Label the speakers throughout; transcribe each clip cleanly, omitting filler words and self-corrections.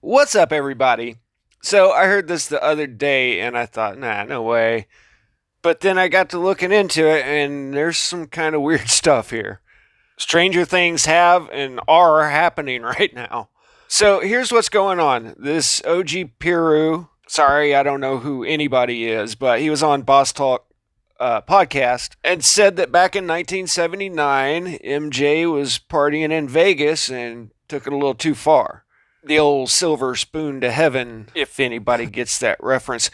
Speaker 1: What's up, everybody? So, I heard this the other day and I thought, nah, no way. But then I got to looking into it and there's some kind of weird stuff here. Stranger things have and are happening right now. So, here's what's going on. This OG Piru, sorry, I don't know who anybody is, but he was on Boss Talk podcast and said that back in 1979, MJ was partying in Vegas and took it a little too far. The old silver spoon to heaven, if anybody gets that reference.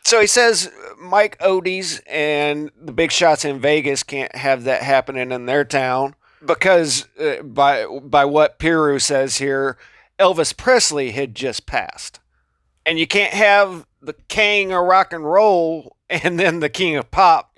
Speaker 1: So he says Mike Odie's and the big shots in Vegas can't have that happening in their town because, by what Piru says here, Elvis Presley had just passed. And you can't have the king of rock and roll and then the king of pop,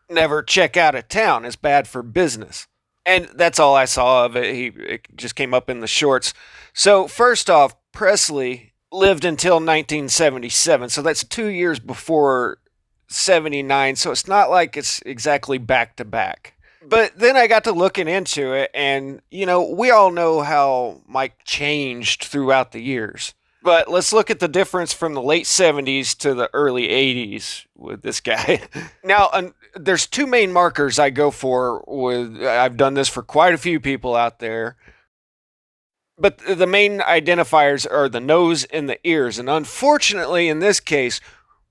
Speaker 1: never check out of town. It's bad for business. And that's all I saw of it. It just came up in the shorts. So, first off, Presley lived until 1977. So that's 2 years before 79. So it's not like it's exactly back to back. But then I got to looking into it, and, we all know how Mike changed throughout the years. But let's look at the difference from the late 70s to the early 80s with this guy. Now, there's two main markers I go for with I've done this for quite a few people out there. But the main identifiers are the nose and the ears. And unfortunately, in this case,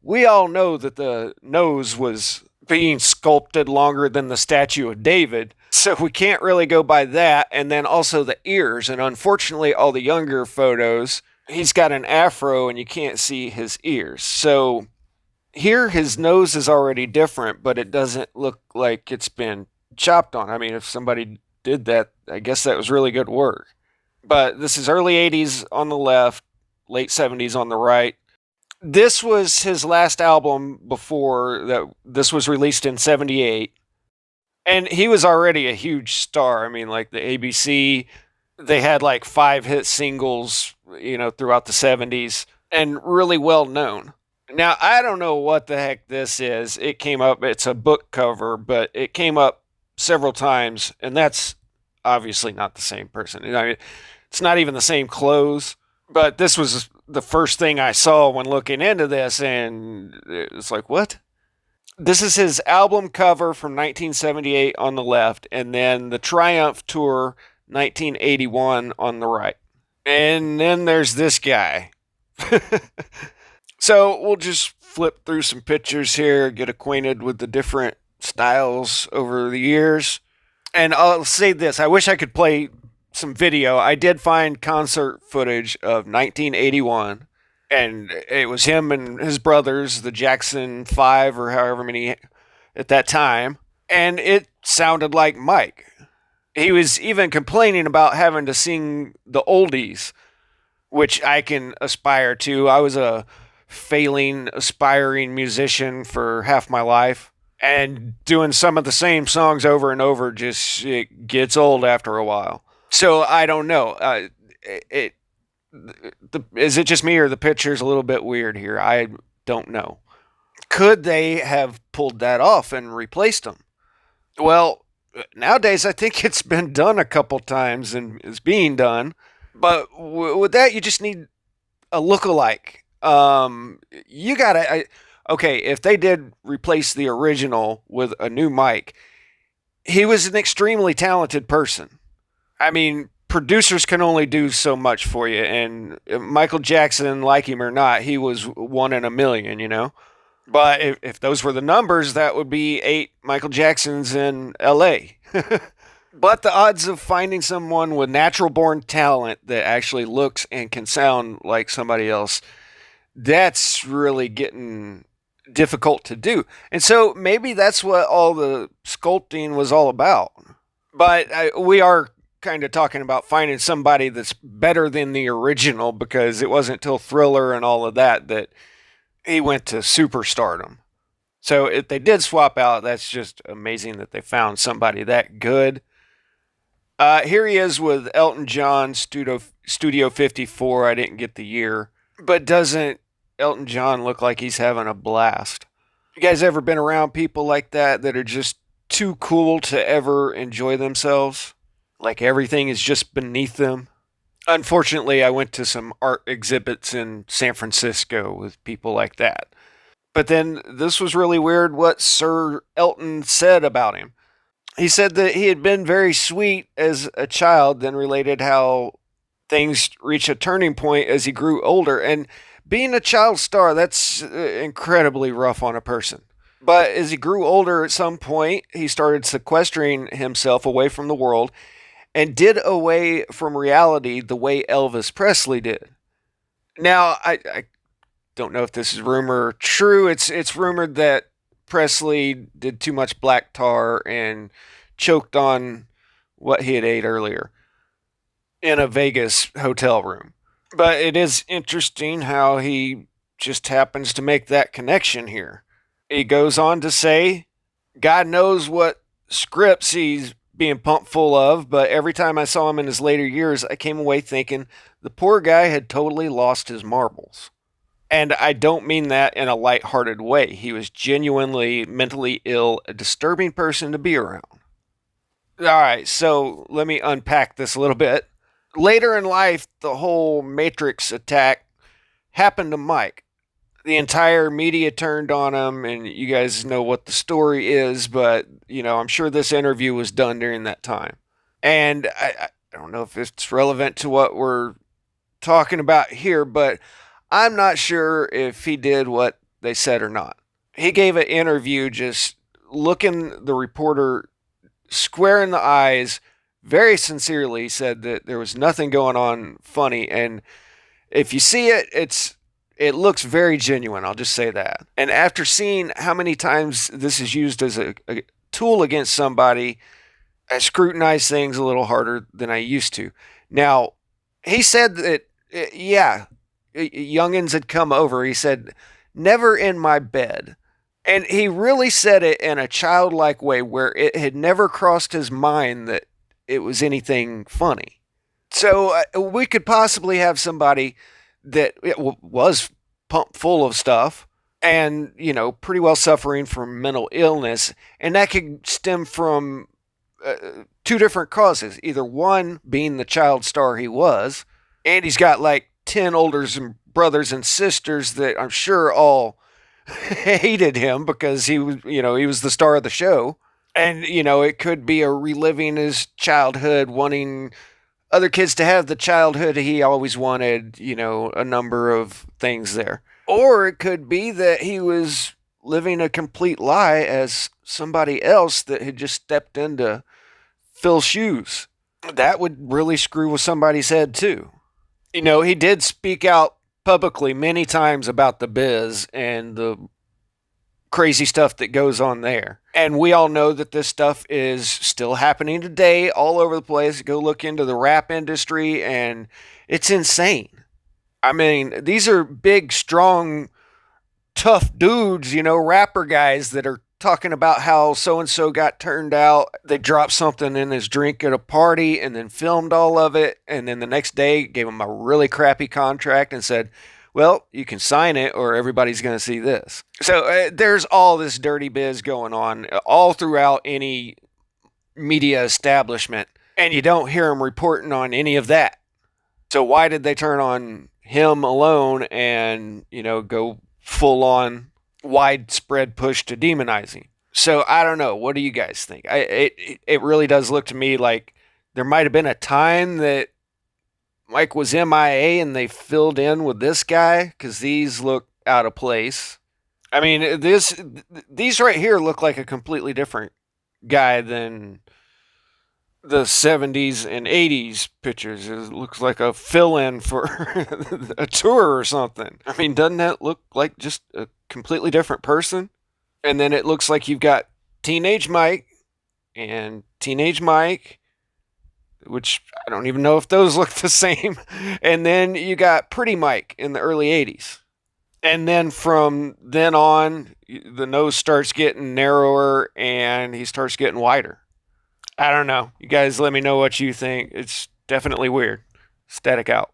Speaker 1: we all know that the nose was being sculpted longer than the statue of David. So we can't really go by that. And then also the ears. And unfortunately, all the younger photos, he's got an afro and you can't see his ears. So here his nose is already different, but it doesn't look like it's been chopped on. I mean, if somebody did that, I guess that was really good work. But this is early 80s on the left, late 70s on the right. This was his last album before that. This was released in 78. And he was already a huge star. I mean, like the ABC, they had like 5 hit singles, throughout the 70s and really well known. Now, I don't know what the heck this is. It came up, it's a book cover, but it came up several times, and that's obviously not the same person. I mean, it's not even the same clothes, but this was the first thing I saw when looking into this, and it's like, what? This is his album cover from 1978 on the left, and then the Triumph Tour 1981 on the right. And then there's this guy. So we'll just flip through some pictures here, get acquainted with the different styles over the years. And I'll say this, I wish I could play some video. I did find concert footage of 1981, and it was him and his brothers, the Jackson 5 or however many at that time, and it sounded like Mike. He was even complaining about having to sing the oldies, which I can aspire to. I was a failing, aspiring musician for half my life, and doing some of the same songs over and over just it gets old after a while. So I don't know. Is it just me or the picture's a little bit weird here? I don't know. Could they have pulled that off and replaced them? Well, nowadays I think it's been done a couple times and is being done. But with that, you just need a lookalike. You gotta. Okay, if they did replace the original with a new Mike, he was an extremely talented person. I mean, producers can only do so much for you, and Michael Jackson, like him or not, he was one in a million. But if those were the numbers, that would be 8 Michael Jacksons in LA. But the odds of finding someone with natural born talent that actually looks and can sound like somebody else, that's really getting difficult to do. And so maybe that's what all the sculpting was all about. But we are kind of talking about finding somebody that's better than the original, because it wasn't till Thriller and all of that he went to superstardom. So if they did swap out, that's just amazing that they found somebody that good. Here he is with Elton John, Studio 54. I didn't get the year. But doesn't Elton John look like he's having a blast? You guys ever been around people like that are just too cool to ever enjoy themselves? Like everything is just beneath them? Unfortunately, I went to some art exhibits in San Francisco with people like that. But then this was really weird what Sir Elton said about him. He said that he had been very sweet as a child, then related how things reach a turning point as he grew older. And being a child star, that's incredibly rough on a person. But as he grew older, at some point, he started sequestering himself away from the world and did away from reality the way Elvis Presley did. Now, I don't know if this is rumor or true. It's rumored that Presley did too much black tar and choked on what he had ate earlier in a Vegas hotel room. But it is interesting how he just happens to make that connection here. He goes on to say, God knows what scripts he's being pumped full of, but every time I saw him in his later years, I came away thinking the poor guy had totally lost his marbles. And I don't mean that in a lighthearted way. He was genuinely mentally ill, a disturbing person to be around. All right, so let me unpack this a little bit. Later in life, the whole Matrix attack happened to Mike. The entire media turned on him, and you guys know what the story is, but, I'm sure this interview was done during that time. And I don't know if it's relevant to what we're talking about here, but I'm not sure if he did what they said or not. He gave an interview just looking the reporter square in the eyes, very sincerely said that there was nothing going on funny. And if you see it, it looks very genuine. I'll just say that. And after seeing how many times this is used as a tool against somebody, I scrutinize things a little harder than I used to. Now, he said that, yeah, youngins had come over. He said, never in my bed. And he really said it in a childlike way where it had never crossed his mind that it was anything funny. So we could possibly have somebody that was pumped full of stuff and, pretty well suffering from mental illness. And that could stem from two different causes. Either one being the child star he was, and he's got like 10 older brothers and sisters that I'm sure all hated him because he was the star of the show. And, it could be a reliving his childhood, wanting other kids to have the childhood he always wanted, a number of things there. Or it could be that he was living a complete lie as somebody else that had just stepped into Phil's shoes. That would really screw with somebody's head, too. He did speak out publicly many times about the biz and the crazy stuff that goes on there. And we all know that this stuff is still happening today all over the place. Go look into the rap industry and it's insane. I mean, these are big, strong, tough dudes, rapper guys that are talking about how so-and-so got turned out. They dropped something in his drink at a party and then filmed all of it. And then the next day gave him a really crappy contract and said, well, you can sign it or everybody's going to see this. So there's all this dirty biz going on all throughout any media establishment. And you don't hear them reporting on any of that. So why did they turn on him alone and, go full on widespread push to demonizing? So I don't know. What do you guys think? It really does look to me like there might have been a time that Mike was MIA and they filled in with this guy because these look out of place. I mean, these right here look like a completely different guy than the 70s and 80s pictures. It looks like a fill-in for a tour or something. I mean, doesn't that look like just a completely different person? And then it looks like you've got Teenage Mike and Teenage Mike, which I don't even know if those look the same. And then you got Pretty Mike in the early 80s. And then from then on, the nose starts getting narrower and he starts getting wider. I don't know. You guys let me know what you think. It's definitely weird. Static out.